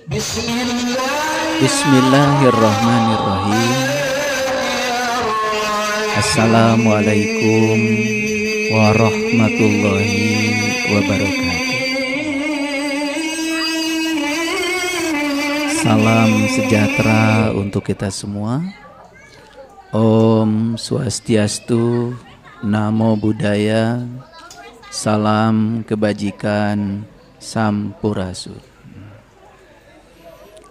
Bismillahirrahmanirrahim. Assalamualaikum warahmatullahi wabarakatuh. Salam sejahtera untuk kita semua. Om Swastiastu, Namo Buddhaya, salam kebajikan, Sampurasun.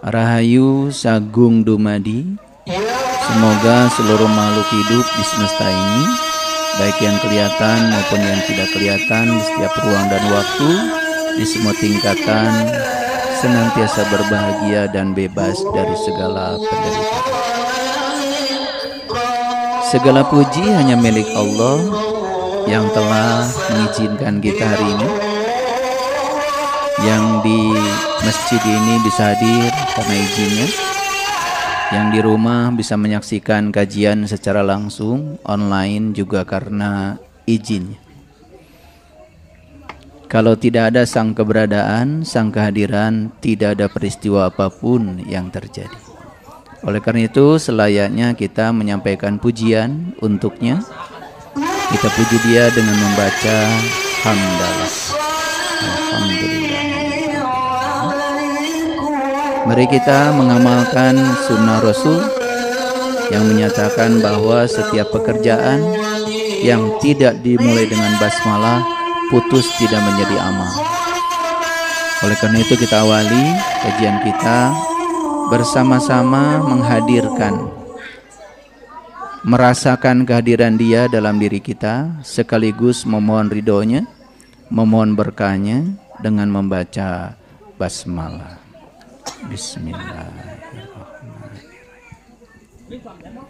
Rahayu Sagung Dumadi. Semoga seluruh makhluk hidup di semesta ini, baik yang kelihatan maupun yang tidak kelihatan, di setiap ruang dan waktu, di semua tingkatan, senantiasa berbahagia dan bebas dari segala penderitaan. Segala puji hanya milik Allah yang telah mengizinkan kita hari ini, yang di masjid ini bisa hadir karena izinnya, yang di rumah bisa menyaksikan kajian secara langsung, online juga karena izinnya. Kalau tidak ada sang keberadaan, sang kehadiran, tidak ada peristiwa apapun yang terjadi. Oleh karena itu, selayaknya kita menyampaikan pujian untuknya. Kita puji dia dengan membaca hamdalah. Alhamdulillah. Mari kita mengamalkan sunnah Rasul yang menyatakan bahwa setiap pekerjaan yang tidak dimulai dengan basmalah putus tidak menjadi amal. Oleh karena itu kita awali kajian kita bersama-sama menghadirkan, merasakan kehadiran Dia dalam diri kita, sekaligus memohon ridhonya, memohon berkahnya dengan membaca basmalah. Bismillahirrahmanirrahim.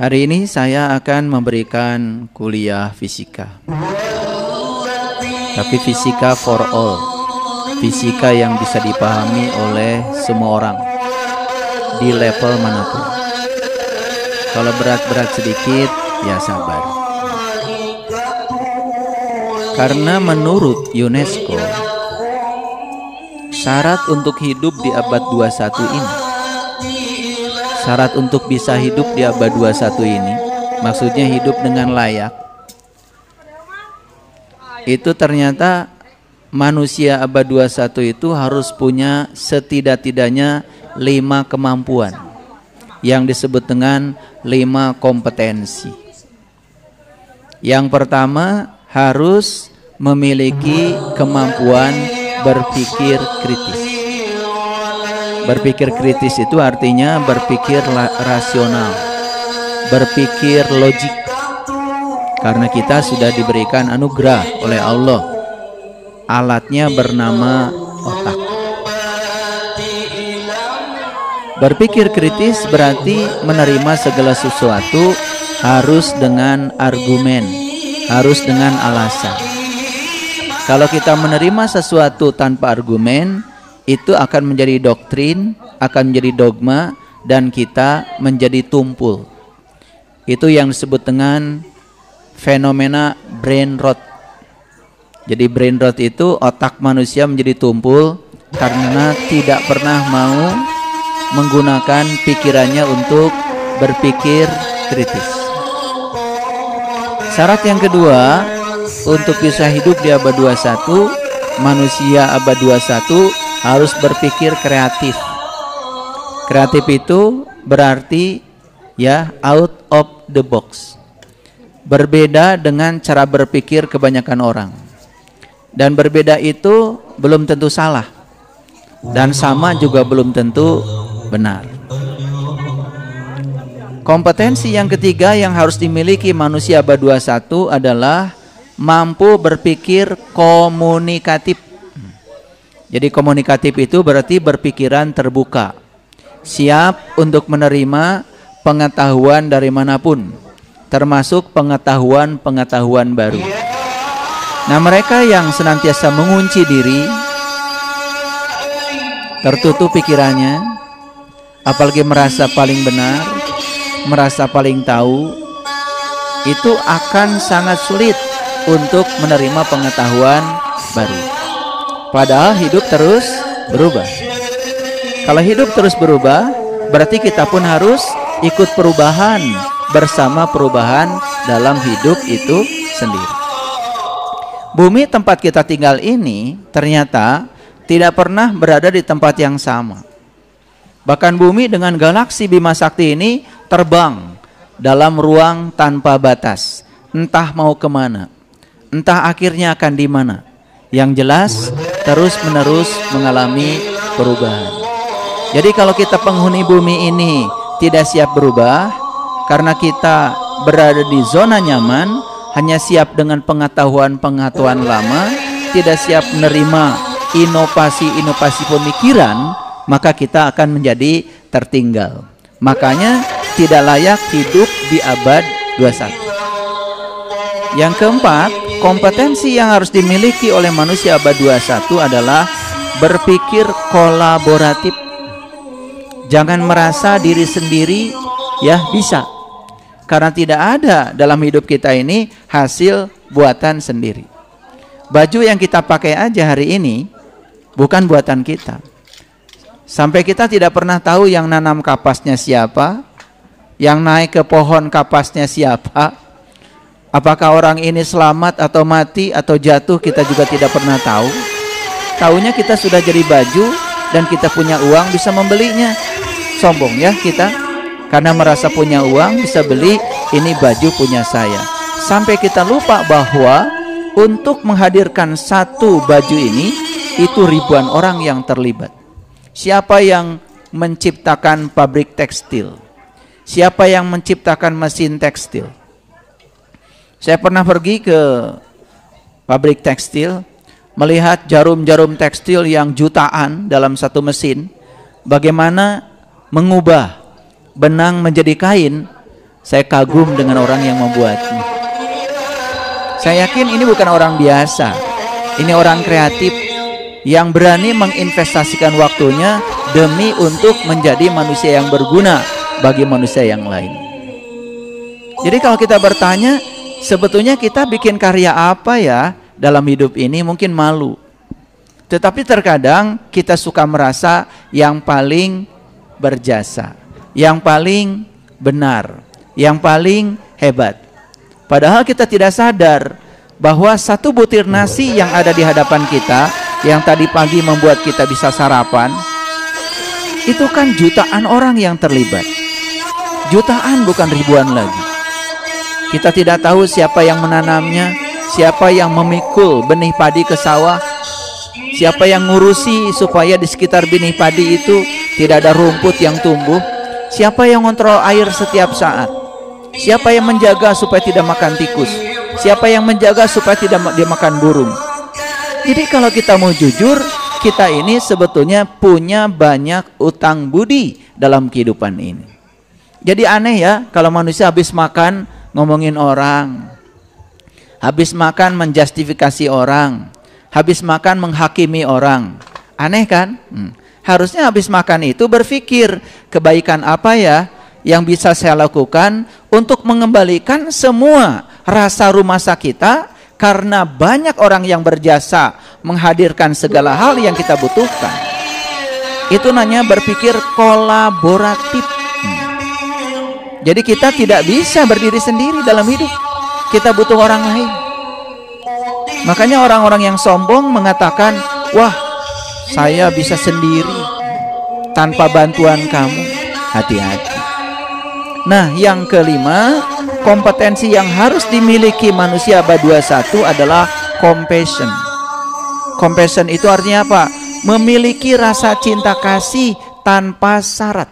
Hari ini saya akan memberikan kuliah fisika. Tapi fisika for all. Fisika yang bisa dipahami oleh semua orang di level manapun. Kalau berat-berat sedikit, ya sabar. Karena menurut UNESCO, syarat untuk hidup di abad 21 ini, syarat untuk bisa hidup di abad 21 ini, maksudnya hidup dengan layak, itu ternyata manusia abad 21 itu harus punya setidak-tidaknya 5 kemampuan yang disebut dengan 5 kompetensi. Yang pertama, harus memiliki kemampuan berpikir kritis. Berpikir kritis itu artinya berpikir rasional, berpikir logik. Karena kita sudah diberikan anugerah oleh Allah. Alatnya bernama otak. Berpikir kritis berarti menerima segala sesuatu harus dengan argumen, harus dengan alasan. Kalau kita menerima sesuatu tanpa argumen, itu akan menjadi doktrin, akan menjadi dogma, dan kita menjadi tumpul. Itu yang disebut dengan fenomena brain rot. Jadi brain rot itu otak manusia menjadi tumpul karena tidak pernah mau menggunakan pikirannya untuk berpikir kritis. Syarat yang kedua, untuk bisa hidup di abad 21, manusia abad 21 harus berpikir kreatif. Kreatif itu berarti ya out of the box. Berbeda dengan cara berpikir kebanyakan orang. Dan berbeda itu belum tentu salah. Dan sama juga belum tentu benar. Kompetensi yang ketiga yang harus dimiliki manusia abad 21 adalah mampu berpikir komunikatif. Jadi komunikatif itu berarti berpikiran terbuka, siap untuk menerima pengetahuan dari manapun, termasuk pengetahuan-pengetahuan baru. Nah, mereka yang senantiasa mengunci diri, tertutup pikirannya, apalagi merasa paling benar, merasa paling tahu, itu akan sangat sulit untuk menerima pengetahuan baru. Padahal hidup terus berubah. Kalau hidup terus berubah, berarti kita pun harus ikut perubahan, bersama perubahan dalam hidup itu sendiri. Bumi tempat kita tinggal ini ternyata tidak pernah berada di tempat yang sama. Bahkan bumi dengan galaksi Bima Sakti ini terbang dalam ruang tanpa batas. Entah mau kemana, entah akhirnya akan di mana. Yang jelas terus-menerus mengalami perubahan. Jadi kalau kita penghuni bumi ini tidak siap berubah, karena kita berada di zona nyaman, hanya siap dengan pengetahuan-pengetahuan lama, tidak siap menerima inovasi-inovasi pemikiran, maka kita akan menjadi tertinggal. Makanya tidak layak hidup di abad 21. Yang keempat, kompetensi yang harus dimiliki oleh manusia abad 21 adalah berpikir kolaboratif. Jangan merasa diri sendiri ya bisa. Karena tidak ada dalam hidup kita ini hasil buatan sendiri. Baju yang kita pakai aja hari ini bukan buatan kita. Sampai kita tidak pernah tahu yang nanam kapasnya siapa, yang naik ke pohon kapasnya siapa. Apakah orang ini selamat atau mati atau jatuh, kita juga tidak pernah tahu. Taunya kita sudah jadi baju dan kita punya uang bisa membelinya. Sombong ya kita, karena merasa punya uang bisa beli, ini baju punya saya. Sampai kita lupa bahwa untuk menghadirkan satu baju ini, itu ribuan orang yang terlibat. Siapa yang menciptakan pabrik tekstil? Siapa yang menciptakan mesin tekstil? Saya pernah pergi ke pabrik tekstil, melihat jarum-jarum tekstil yang jutaan dalam satu mesin. Bagaimana mengubah benang menjadi kain. Saya kagum dengan orang yang membuatnya. Saya yakin ini bukan orang biasa. Ini orang kreatif yang berani menginvestasikan waktunya demi untuk menjadi manusia yang berguna bagi manusia yang lain. Jadi kalau kita bertanya, sebetulnya kita bikin karya apa ya dalam hidup ini, mungkin malu. Tetapi terkadang kita suka merasa yang paling berjasa, yang paling benar, yang paling hebat. Padahal kita tidak sadar bahwa satu butir nasi yang ada di hadapan kita, yang tadi pagi membuat kita bisa sarapan, itu kan jutaan orang yang terlibat. Jutaan, bukan ribuan lagi. Kita tidak tahu siapa yang menanamnya, siapa yang memikul benih padi ke sawah, siapa yang ngurusi supaya di sekitar benih padi itu tidak ada rumput yang tumbuh, siapa yang kontrol air setiap saat, siapa yang menjaga supaya tidak makan tikus, siapa yang menjaga supaya tidak dimakan burung. Jadi kalau kita mau jujur, kita ini sebetulnya punya banyak utang budi dalam kehidupan ini. Jadi aneh ya kalau manusia habis makan ngomongin orang, habis makan menjustifikasi orang, habis makan menghakimi orang. Aneh kan? Harusnya habis makan itu berpikir, kebaikan apa ya yang bisa saya lakukan untuk mengembalikan semua rasa rumasa kita, karena banyak orang yang berjasa menghadirkan segala hal yang kita butuhkan. Itu namanya berpikir kolaboratif. Jadi kita tidak bisa berdiri sendiri dalam hidup. Kita butuh orang lain. Makanya orang-orang yang sombong mengatakan, wah, saya bisa sendiri tanpa bantuan kamu. Hati-hati. Nah, yang kelima, kompetensi yang harus dimiliki manusia abad 21 adalah compassion. Compassion itu artinya apa? Memiliki rasa cinta kasih tanpa syarat.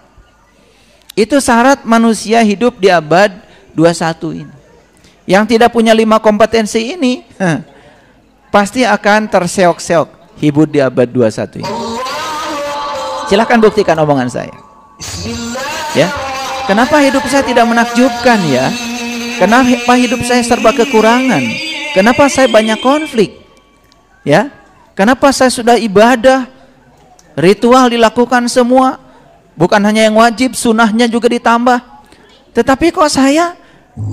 Itu syarat manusia hidup di abad 21 ini. Yang tidak punya 5 kompetensi ini, pasti akan terseok-seok hidup di abad 21 ini. Silahkan buktikan omongan saya. Ya, kenapa hidup saya tidak menakjubkan ya? Kenapa hidup saya serba kekurangan? Kenapa saya banyak konflik? Ya, kenapa saya sudah ibadah, ritual dilakukan semua, bukan hanya yang wajib, sunahnya juga ditambah. Tetapi kok saya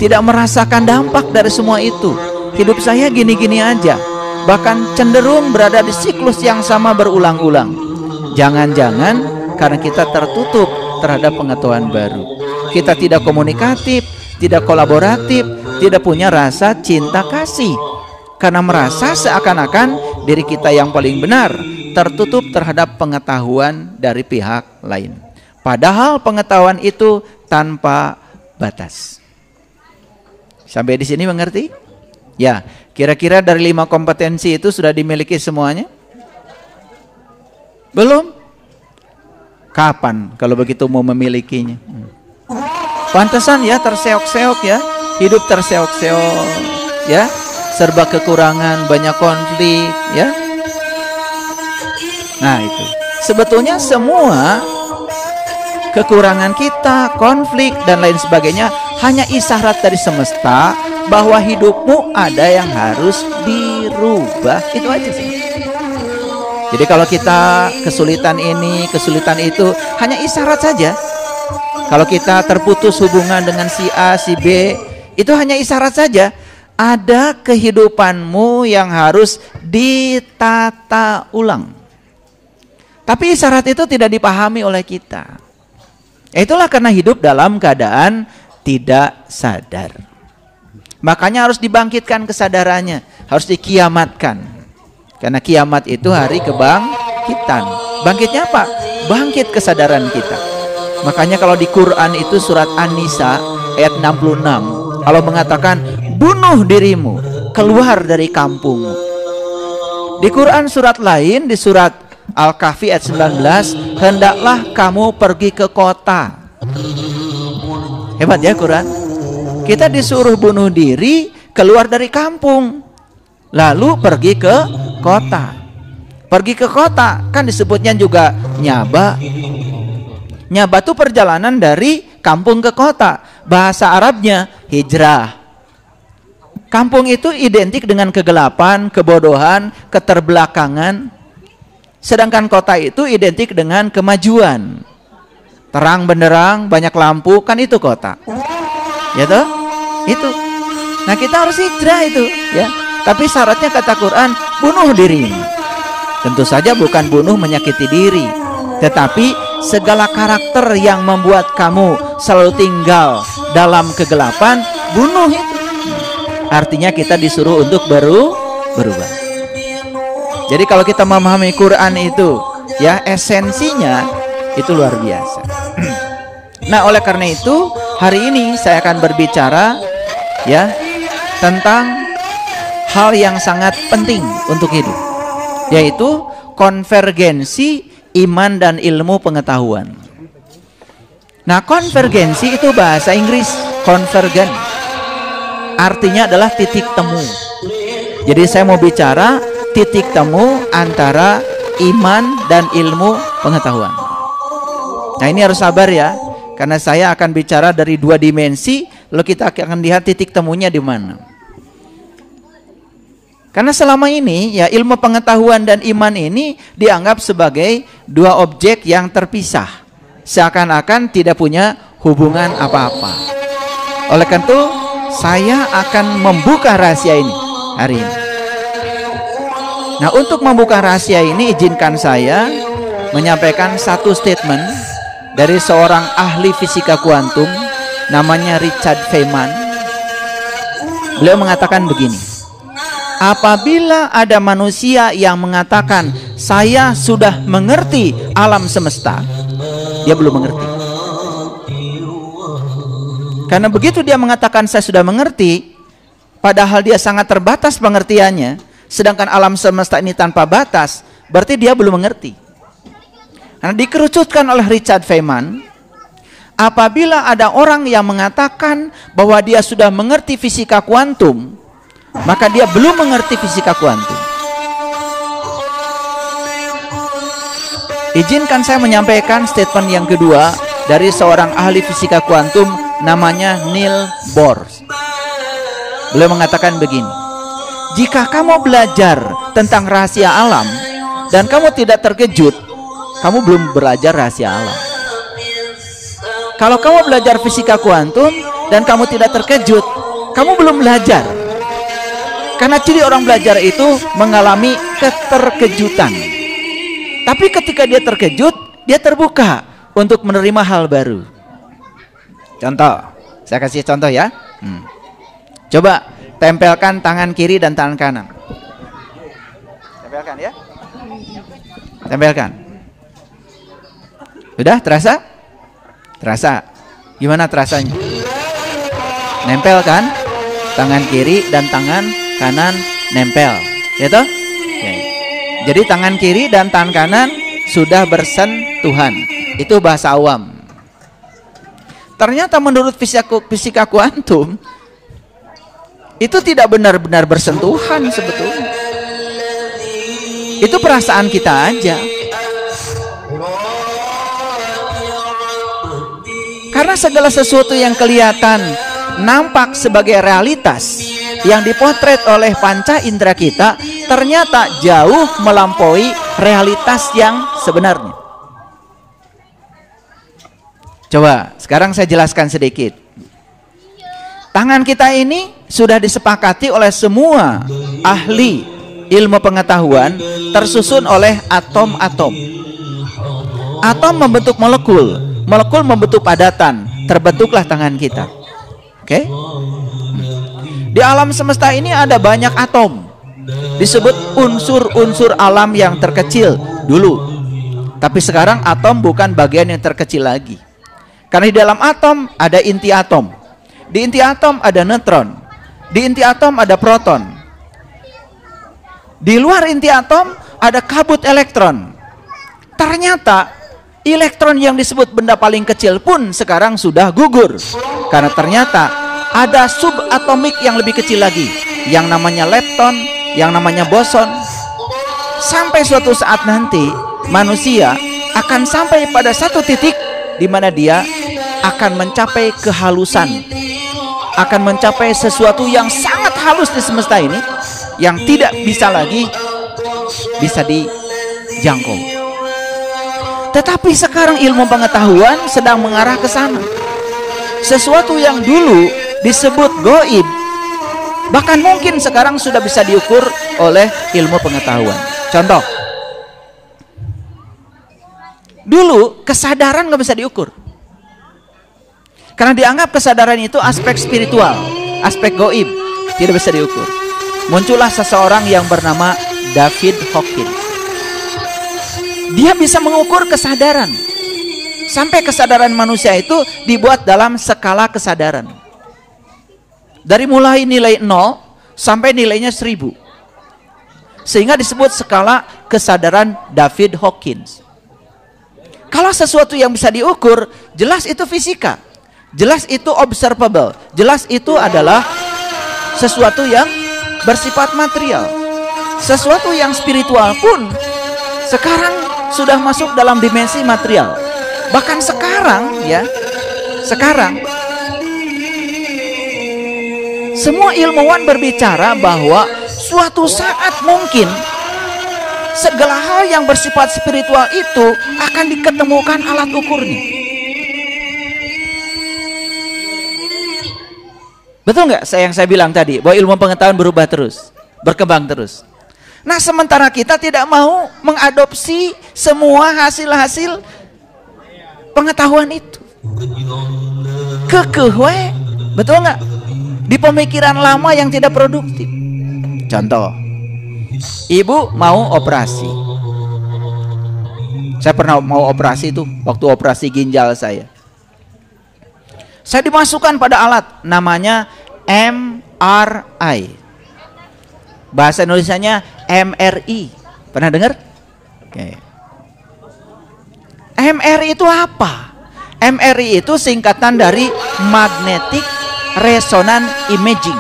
tidak merasakan dampak dari semua itu? Hidup saya gini-gini aja, bahkan cenderung berada di siklus yang sama berulang-ulang. Jangan-jangan Karena kita tertutup terhadap pengetahuan baru. Kita tidak komunikatif, tidak kolaboratif, tidak punya rasa cinta kasih. Karena merasa seakan-akan diri kita yang paling benar, tertutup terhadap pengetahuan dari pihak lain. Padahal pengetahuan itu tanpa batas. Sampai di sini mengerti? Ya, kira-kira dari 5 kompetensi itu sudah dimiliki semuanya? Belum? Kapan kalau begitu mau memilikinya? Pantesan ya terseok-seok ya, hidup terseok-seok ya, serba kekurangan, banyak konflik ya. Nah itu, sebetulnya semua kekurangan kita, konflik dan lain sebagainya hanya isyarat dari semesta bahwa hidupmu ada yang harus dirubah. Itu aja sih. Jadi kalau kita kesulitan ini, kesulitan itu, hanya isyarat saja. Kalau kita terputus hubungan dengan si A, si B, itu hanya isyarat saja. Ada kehidupanmu yang harus ditata ulang. Tapi isyarat itu tidak dipahami oleh kita. Itulah karena hidup dalam keadaan tidak sadar. Makanya harus dibangkitkan kesadarannya, harus dikiamatkan. Karena kiamat itu hari kebangkitan. Bangkitnya apa? Bangkit kesadaran kita. Makanya kalau di Quran itu surat An-Nisa ayat 66, Allah mengatakan bunuh dirimu, keluar dari kampungmu. Di Quran surat lain, di surat Al-Kahfi ayat 19, hendaklah kamu pergi ke kota. Hebat ya Quran. Kita disuruh bunuh diri, keluar dari kampung, lalu pergi ke kota. Pergi ke kota kan disebutnya juga nyaba. Nyaba itu perjalanan dari kampung ke kota. Bahasa Arabnya hijrah. Kampung itu identik dengan kegelapan, kebodohan, keterbelakangan. Sedangkan kota itu identik dengan kemajuan. Terang benderang, banyak lampu, kan itu kota. Ya toh? Itu. Nah, kita harus hijrah itu, ya. Tapi syaratnya kata Quran, bunuh dirimu. Tentu saja bukan bunuh menyakiti diri, tetapi segala karakter yang membuat kamu selalu tinggal dalam kegelapan, bunuh itu. Artinya kita disuruh untuk berubah. Jadi kalau kita memahami Quran itu, ya esensinya itu luar biasa. Nah, oleh karena itu hari ini saya akan berbicara ya tentang hal yang sangat penting untuk hidup, yaitu konvergensi iman dan ilmu pengetahuan. Nah, konvergensi itu bahasa Inggris, konvergen. Artinya adalah titik temu. Jadi saya mau bicara titik temu antara iman dan ilmu pengetahuan. Nah, ini harus sabar ya, karena saya akan bicara dari 2 dimensi, lalu kita akan lihat titik temunya di mana. Karena selama ini ya ilmu pengetahuan dan iman ini dianggap sebagai 2 objek yang terpisah, seakan-akan tidak punya hubungan apa-apa. Oleh karena itu saya akan membuka rahasia ini hari ini. Nah, untuk membuka rahasia ini izinkan saya menyampaikan satu statement dari seorang ahli fisika kuantum namanya Richard Feynman. Beliau mengatakan begini: apabila ada manusia yang mengatakan saya sudah mengerti alam semesta, dia belum mengerti. Karena begitu dia mengatakan saya sudah mengerti, padahal dia sangat terbatas pengertiannya, sedangkan alam semesta ini tanpa batas, berarti dia belum mengerti. Karena dikerucutkan oleh Richard Feynman, apabila ada orang yang mengatakan bahwa dia sudah mengerti fisika kuantum, maka dia belum mengerti fisika kuantum. Izinkan saya menyampaikan statement yang kedua dari seorang ahli fisika kuantum namanya Niels Bohr. Beliau mengatakan begini: jika kamu belajar tentang rahasia alam dan kamu tidak terkejut, kamu belum belajar rahasia alam. Kalau kamu belajar fisika kuantum dan kamu tidak terkejut, kamu belum belajar. Karena ciri orang belajar itu mengalami keterkejutan. Tapi ketika dia terkejut, dia terbuka untuk menerima hal baru. Contoh, saya kasih contoh ya. Coba tempelkan tangan kiri dan tangan kanan. Tempelkan ya. Tempelkan. Udah terasa? Terasa. Gimana terasanya? Nempel kan? Tangan kiri dan tangan kanan nempel. Gitu? Oke. Jadi tangan kiri dan tangan kanan sudah bersentuhan. Itu bahasa awam. Ternyata menurut fisika kuantum itu tidak benar-benar bersentuhan sebetulnya. Itu perasaan kita aja. Karena segala sesuatu yang kelihatan nampak sebagai realitas yang dipotret oleh panca indera kita ternyata jauh melampaui realitas yang sebenarnya. Coba sekarang saya jelaskan sedikit. Tangan kita ini sudah disepakati oleh semua ahli ilmu pengetahuan, tersusun oleh atom-atom. Atom membentuk molekul, molekul membentuk padatan, terbentuklah tangan kita. Oke? Di alam semesta ini ada banyak atom. Disebut unsur-unsur alam yang terkecil dulu. Tapi sekarang atom bukan bagian yang terkecil lagi. Karena di dalam atom ada inti atom. Di inti atom ada neutron. Di inti atom ada proton. Di luar inti atom ada kabut elektron. Ternyata elektron yang disebut benda paling kecil pun sekarang sudah gugur. Karena ternyata ada subatomik yang lebih kecil lagi, yang namanya lepton, yang namanya boson. Sampai suatu saat nanti manusia akan sampai pada satu titik di mana dia akan mencapai kehalusan, akan mencapai sesuatu yang sangat halus di semesta ini, yang tidak bisa lagi bisa dijangkau. Tetapi sekarang ilmu pengetahuan sedang mengarah ke sana. Sesuatu yang dulu disebut gaib, bahkan mungkin sekarang sudah bisa diukur oleh ilmu pengetahuan. Contoh, dulu kesadaran nggak bisa diukur, karena dianggap kesadaran itu aspek spiritual, aspek gaib, tidak bisa diukur. Muncullah seseorang yang bernama David Hawkins. Dia bisa mengukur kesadaran. Sampai kesadaran manusia itu dibuat dalam skala kesadaran. Dari mulai nilai 0 sampai nilainya 1000. Sehingga disebut skala kesadaran David Hawkins. Kalau sesuatu yang bisa diukur, jelas itu fisika. Jelas itu observable. Jelas itu adalah sesuatu yang bersifat material. Sesuatu yang spiritual pun sekarang sudah masuk dalam dimensi material. Bahkan sekarang ya, sekarang semua ilmuwan berbicara bahwa suatu saat mungkin segala hal yang bersifat spiritual itu akan diketemukan alat ukurnya. Betul nggak yang saya bilang tadi, bahwa ilmu pengetahuan berubah terus, berkembang terus. Nah, sementara kita tidak mau mengadopsi semua hasil-hasil pengetahuan itu. Kekeh, betul nggak? Di pemikiran lama yang tidak produktif. Contoh, ibu mau operasi. Saya pernah mau operasi itu, waktu operasi ginjal saya. Saya dimasukkan pada alat namanya MRI. Bahasa Indonesianya MRI. Pernah dengar? Oke. MRI itu apa? MRI itu singkatan dari Magnetic Resonance Imaging.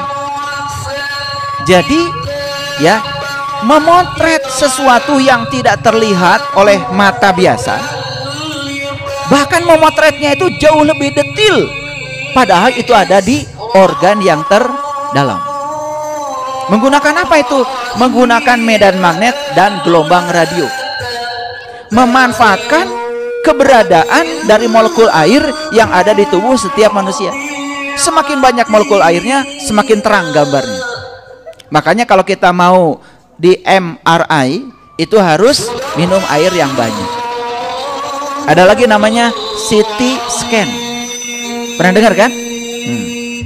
Jadi, ya, memotret sesuatu yang tidak terlihat oleh mata biasa. Bahkan memotretnya itu jauh lebih detail. Padahal itu ada di organ yang terdalam. Menggunakan apa itu? Menggunakan medan magnet dan gelombang radio. Memanfaatkan keberadaan dari molekul air yang ada di tubuh setiap manusia. Semakin banyak molekul airnya, semakin terang gambarnya. Makanya kalau kita mau di MRI, itu harus minum air yang banyak. Ada lagi namanya CT scan. Pernah dengar kan?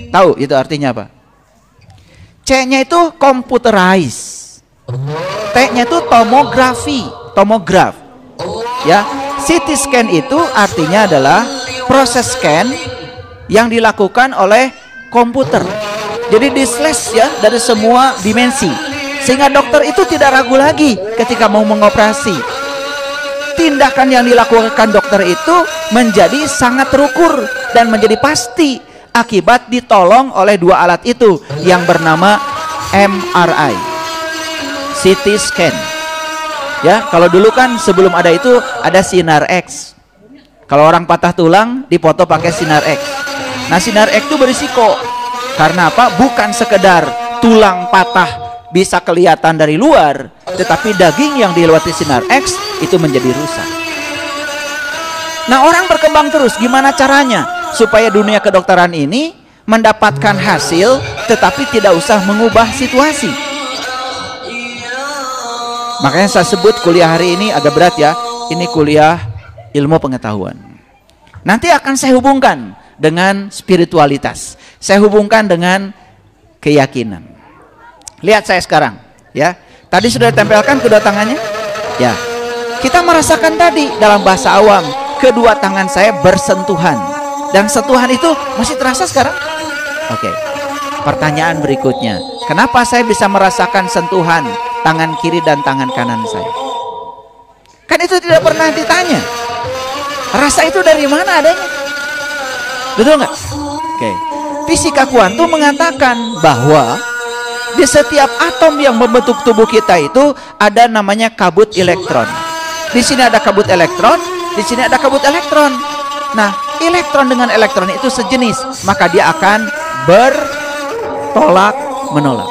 Tahu itu artinya apa? C-nya itu computerized, T-nya itu tomografi, tomograf. Ya, CT scan itu artinya adalah proses scan yang dilakukan oleh komputer. Jadi di slash ya dari semua dimensi, sehingga dokter itu tidak ragu lagi ketika mau mengoperasi. Tindakan yang dilakukan dokter itu menjadi sangat terukur dan menjadi pasti akibat ditolong oleh dua alat itu yang bernama MRI, CT scan. Ya, kalau dulu kan sebelum ada itu ada sinar X. Kalau orang patah tulang dipoto pakai sinar X. Nah, sinar X itu berisiko. Karena apa? Bukan sekedar tulang patah bisa kelihatan dari luar, tetapi daging yang dilewati sinar X itu menjadi rusak. Nah, orang berkembang terus. Gimana caranya supaya dunia kedokteran ini mendapatkan hasil tetapi tidak usah mengubah situasi? Makanya saya sebut kuliah hari ini agak berat ya. Ini kuliah ilmu pengetahuan. Nanti akan saya hubungkan dengan spiritualitas. Saya hubungkan dengan keyakinan. Lihat saya sekarang, ya. Tadi sudah ditempelkan kedua tangannya? Ya. Kita merasakan tadi dalam bahasa awam, kedua tangan saya bersentuhan. Dan sentuhan itu masih terasa sekarang? Oke. Pertanyaan berikutnya, kenapa saya bisa merasakan sentuhan tangan kiri dan tangan kanan saya? Kan itu tidak pernah ditanya. Rasa itu dari mana adanya? Betul nggak? Oke. Fisika kuantum mengatakan bahwa di setiap atom yang membentuk tubuh kita itu ada namanya kabut elektron. Di sini ada kabut elektron, di sini ada kabut elektron. Nah, elektron dengan elektron itu sejenis, maka dia akan bertolak menolak.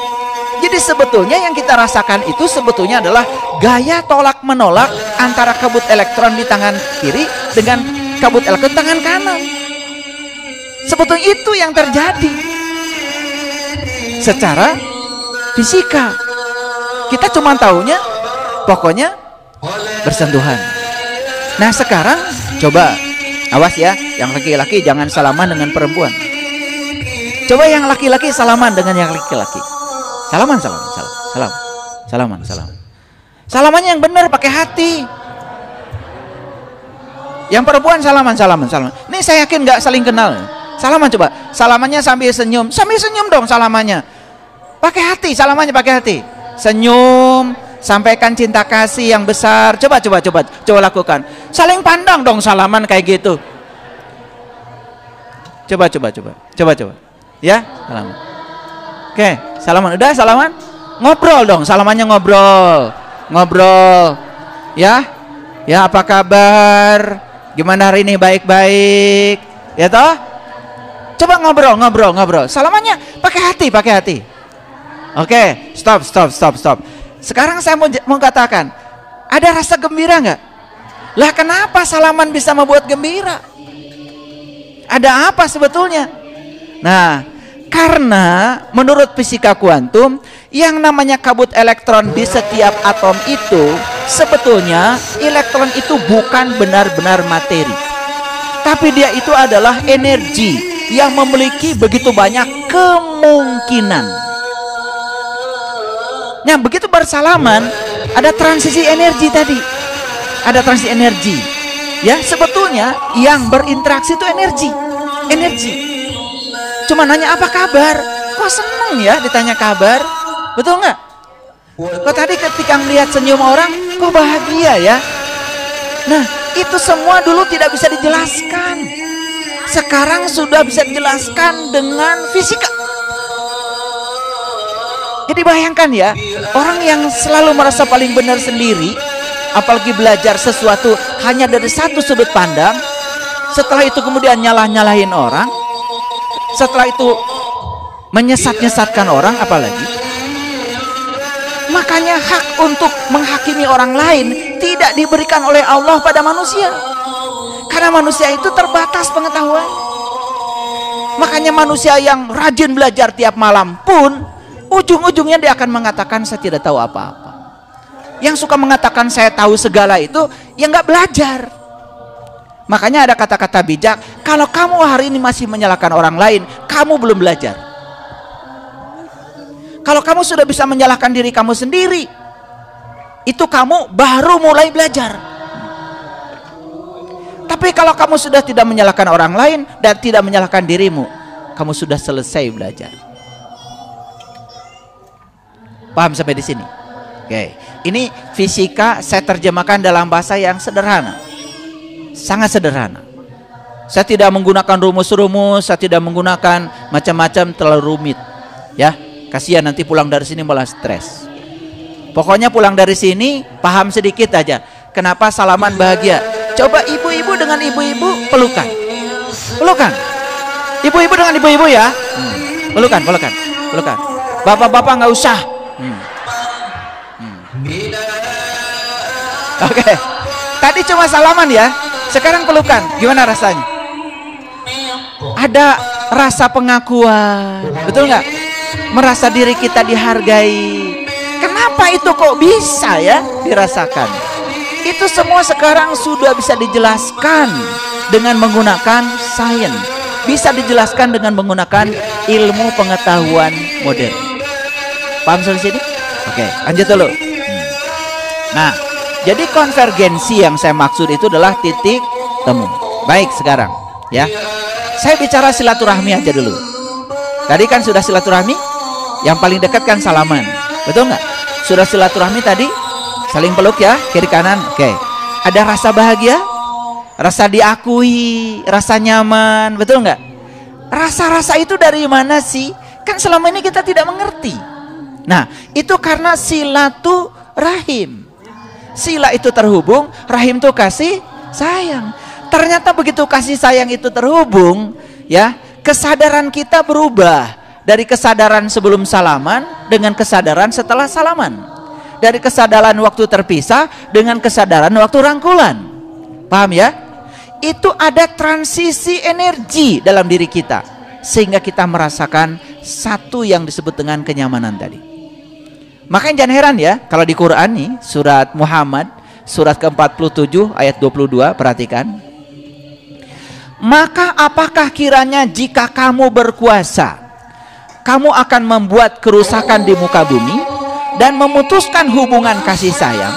Jadi sebetulnya yang kita rasakan itu sebetulnya adalah gaya tolak menolak antara kabut elektron di tangan kiri dengan kabut elektron tangan kanan. Sebetulnya itu yang terjadi secara fisika. Kita cuma taunya pokoknya bersentuhan. Nah, sekarang coba awas ya, yang laki-laki jangan salaman dengan perempuan. Coba yang laki-laki salaman dengan yang laki-laki. Salaman. Salamannya yang benar pakai hati. Yang perempuan salaman. Nih saya yakin nggak saling kenal. Salaman coba. Salamannya sambil senyum dong salamannya. Pakai hati, salamannya pakai hati. Senyum, sampaikan cinta kasih yang besar. Coba lakukan. Saling pandang dong salaman kayak gitu. Coba. Ya, salaman. Oke, salaman. Udah salaman? Ngobrol dong, salamannya ngobrol. Ya, apa kabar? Gimana hari ini? Baik-baik. Ya toh? Coba ngobrol. Salamannya pakai hati. Oke, stop. Sekarang saya mau katakan, ada rasa gembira nggak? Lah kenapa salaman bisa membuat gembira? Ada apa sebetulnya? Nah, karena menurut fisika kuantum, yang namanya kabut elektron di setiap atom itu sebetulnya elektron itu bukan benar-benar materi, tapi dia itu adalah energi yang memiliki begitu banyak kemungkinan. Nah, begitu bersalaman ada transisi energi tadi. Ada transisi energi. Ya, sebetulnya yang berinteraksi itu energi. Cuma nanya apa kabar? Kok seneng ya ditanya kabar? Betul nggak? Kok tadi ketika melihat senyum orang, kok bahagia ya? Nah, itu semua dulu tidak bisa dijelaskan. Sekarang sudah bisa dijelaskan dengan fisika. Jadi bayangkan ya, orang yang selalu merasa paling benar sendiri, apalagi belajar sesuatu hanya dari satu sudut pandang, setelah itu kemudian nyalahin orang, setelah itu menyesatkan orang, apalagi. Makanya hak untuk menghakimi orang lain tidak diberikan oleh Allah pada manusia. Karena manusia itu terbatas pengetahuan. Makanya manusia yang rajin belajar tiap malam pun ujung-ujungnya dia akan mengatakan saya tidak tahu apa-apa. Yang suka mengatakan saya tahu segala itu yang nggak belajar. Makanya ada kata-kata bijak, kalau kamu hari ini masih menyalahkan orang lain, kamu belum belajar. Kalau kamu sudah bisa menyalahkan diri kamu sendiri, itu kamu baru mulai belajar. Tapi kalau kamu sudah tidak menyalahkan orang lain dan tidak menyalahkan dirimu, kamu sudah selesai belajar. Paham sampai di sini? Oke, ini fisika saya terjemahkan dalam bahasa yang sederhana. Sangat sederhana. Saya tidak menggunakan rumus-rumus, saya tidak menggunakan macam-macam terlalu rumit. Ya, kasihan nanti pulang dari sini malah stres. Pokoknya pulang dari sini paham sedikit aja. Kenapa salaman bahagia? Coba ibu-ibu dengan ibu-ibu pelukan. Pelukan. Ibu-ibu dengan ibu-ibu ya. Pelukan, pelukan, pelukan. Bapak-bapak nggak usah. Oke. Tadi cuma salaman ya. Sekarang pelukan, gimana rasanya? Ada rasa pengakuan, betul nggak? Merasa diri kita dihargai. Kenapa itu kok bisa ya dirasakan? Itu semua sekarang sudah bisa dijelaskan dengan menggunakan sains. Bisa dijelaskan dengan menggunakan ilmu pengetahuan modern. Paham sampai sini? Oke, lanjut dulu. Nah, jadi konvergensi yang saya maksud itu adalah titik temu. Baik, sekarang ya. Saya bicara silaturahmi aja dulu. Tadi kan sudah silaturahmi, yang paling dekat kan salaman. Betul nggak? Sudah silaturahmi tadi, saling peluk ya, kiri kanan. Oke. Ada rasa bahagia, rasa diakui, rasa nyaman, betul nggak? Rasa-rasa itu dari mana sih? Kan selama ini kita tidak mengerti. Nah, itu karena silaturahim. Sila itu terhubung, rahim itu kasih sayang. Ternyata begitu kasih sayang itu terhubung, ya, kesadaran kita berubah dari kesadaran sebelum salaman dengan kesadaran setelah salaman. Dari kesadaran waktu terpisah dengan kesadaran waktu rangkulan. Paham ya? Itu ada transisi energi dalam diri kita sehingga kita merasakan satu yang disebut dengan kenyamanan tadi. Makanya jangan heran ya, kalau di Quran nih, surat Muhammad, surat ke-47 ayat 22, perhatikan. Maka apakah kiranya jika kamu berkuasa, kamu akan membuat kerusakan di muka bumi dan memutuskan hubungan kasih sayang?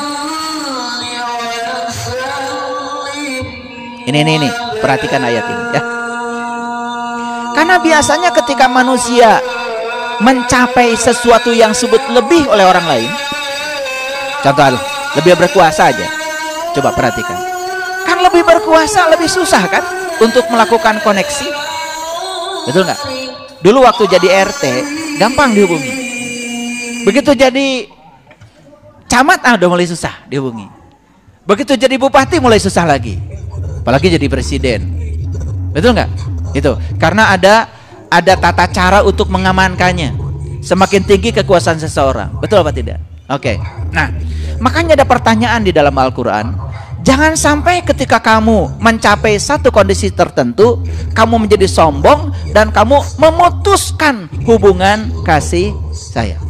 Ini, perhatikan ayat ini ya. Karena biasanya ketika manusia mencapai sesuatu yang disebut lebih oleh orang lain, contoh lebih berkuasa aja, coba perhatikan, kan lebih berkuasa lebih susah kan untuk melakukan koneksi, betul nggak? Dulu waktu jadi RT gampang dihubungi, begitu jadi camat udah mulai susah dihubungi, begitu jadi bupati mulai susah lagi, apalagi jadi presiden, betul nggak? Itu karena ada tata cara untuk mengamankannya. Semakin tinggi kekuasaan seseorang, betul apa tidak? Oke. Nah, makanya ada pertanyaan di dalam Al-Quran. Jangan sampai ketika kamu mencapai satu kondisi tertentu, kamu menjadi sombong dan kamu memutuskan hubungan kasih sayang.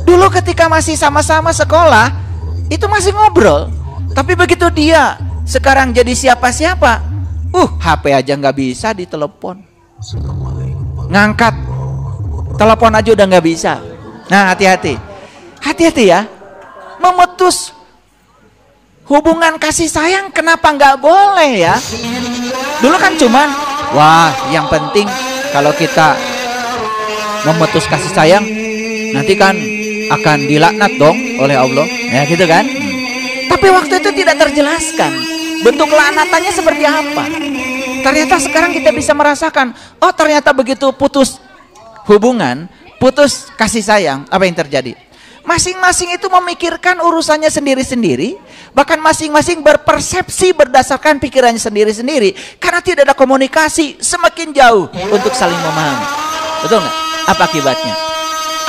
Dulu ketika masih sama-sama sekolah, itu masih ngobrol. Tapi begitu dia sekarang jadi siapa-siapa, HP aja nggak bisa ditelepon. Ngangkat telepon aja udah nggak bisa. Nah, hati-hati ya, memutus hubungan kasih sayang kenapa nggak boleh ya? Dulu kan cuman wah, yang penting kalau kita memutus kasih sayang nanti kan akan dilaknat dong oleh Allah, ya gitu kan? Tapi waktu itu tidak terjelaskan bentuk lanatannya seperti apa. Ternyata sekarang kita bisa merasakan, oh ternyata begitu putus hubungan, putus kasih sayang, apa yang terjadi? Masing-masing itu memikirkan urusannya sendiri-sendiri, bahkan masing-masing berpersepsi berdasarkan pikirannya sendiri-sendiri, karena tidak ada komunikasi, semakin jauh untuk saling memahami. Betul nggak? Apa akibatnya?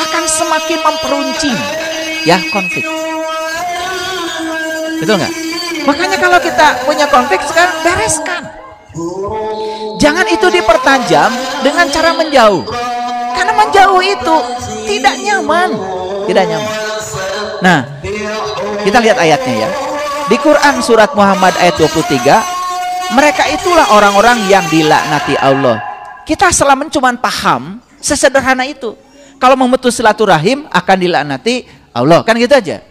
Akan semakin memperuncing, ya, konflik. Betul nggak? Makanya kalau kita punya konflik sekarang bereskan. Jangan itu dipertajam dengan cara menjauh. Karena menjauh itu tidak nyaman. Tidak nyaman. Nah, kita lihat ayatnya ya. Di Quran surat Muhammad ayat 23, mereka itulah orang-orang yang dilaknati Allah. Kita selama cuma paham sesederhana itu. Kalau memutus silaturahim akan dilaknati Allah, kan gitu aja.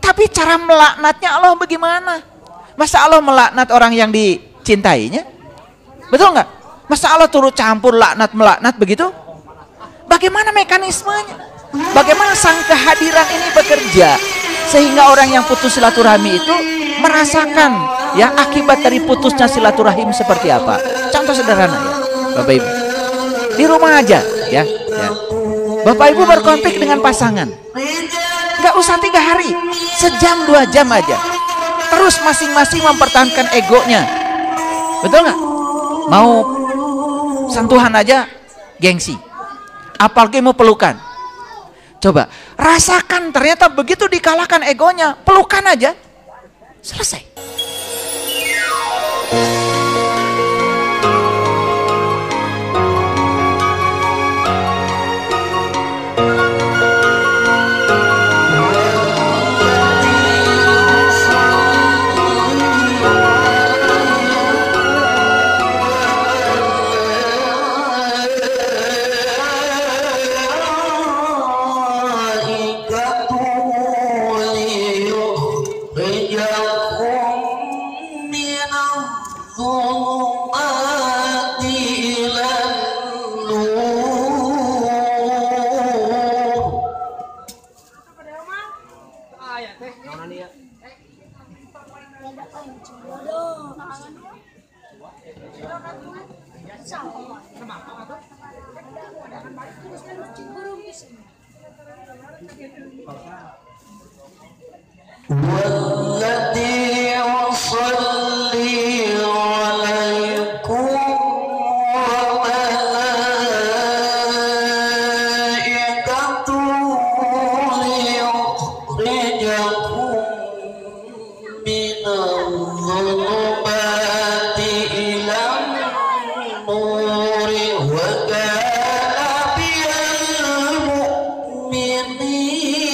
Tapi cara melaknatnya Allah bagaimana? Masa Allah melaknat orang yang dicintainya? Betul nggak? Masa Allah turut campur laknat melaknat begitu? Bagaimana mekanismenya? Bagaimana sang kehadiran ini bekerja sehingga orang yang putus silaturahmi itu merasakan ya akibat dari putusnya silaturahim seperti apa? Contoh sederhana ya, Bapak Ibu. Di rumah aja ya. Bapak Ibu berkonflik dengan pasangan. Nggak usah 3 hari, sejam 2 jam aja. Terus masing-masing mempertahankan egonya. Betul nggak? Mau sentuhan aja gengsi. Apalagi mau pelukan. Coba rasakan, ternyata begitu dikalahkan egonya, pelukan aja selesai. Wa kana bil mu'minin